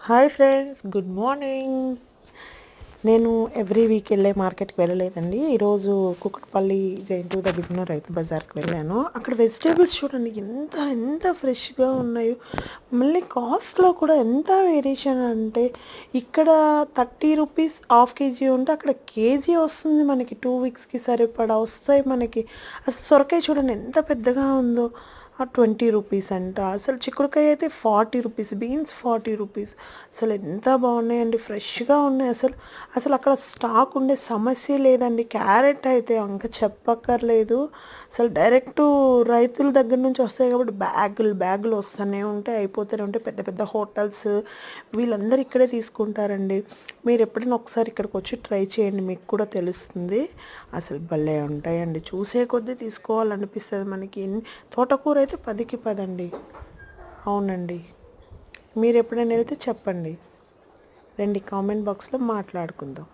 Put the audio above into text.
Hi friends, good morning. నేను every week వెళ్ళే మార్కెట్కి వెళ్ళలేదండి. ఈరోజు కుకట్పల్లి జైంటు ద బిగినర్ రైతు బజార్కి వెళ్ళాను. అక్కడ వెజిటేబుల్స్ చూడండి ఎంత ఎంత ఫ్రెష్గా ఉన్నాయో. మళ్ళీ కాస్ట్లో కూడా ఎంత వేరియేషన్ అంటే ఇక్కడ 30 రూపీస్ హాఫ్ కేజీ ఉంటే అక్కడ కేజీ వస్తుంది మనకి. 2 వీక్స్కి సరిపడా వస్తాయి మనకి. అసలు సొరకాయ చూడండి ఎంత పెద్దగా ఉందో, 20 రూపీస్ అంట. అసలు చిక్కుడుకాయ అయితే 40 రూపీస్, బీన్స్ 40 రూపీస్. అసలు ఎంత బాగున్నాయండి, ఫ్రెష్గా ఉన్నాయి. అసలు అసలు అక్కడ స్టాక్ ఉండే సమస్య లేదండి. క్యారెట్ అయితే ఇంకా చెప్పక్కర్లేదు. అసలు డైరెక్ట్ రైతుల దగ్గర నుంచి వస్తాయి కాబట్టి బ్యాగులు బ్యాగులు వస్తూనే ఉంటాయి, అయిపోతూనే ఉంటాయి. పెద్ద పెద్ద హోటల్స్ వీళ్ళందరూ ఇక్కడే తీసుకుంటారండి. మీరు ఎప్పుడైనా ఒకసారి ఇక్కడికి వచ్చి ట్రై చేయండి, మీకు కూడా తెలుస్తుంది. అసలు భలే ఉంటాయండి, చూసే కొద్దీ తీసుకోవాలనిపిస్తుంది మనకి. తోటకూర అయితే 10కి 10 అండి. అవునండి, మీరు ఎప్పుడైనా వెళ్తే చెప్పండి, రండి, కామెంట్ బాక్స్లో మాట్లాడుకుందాం.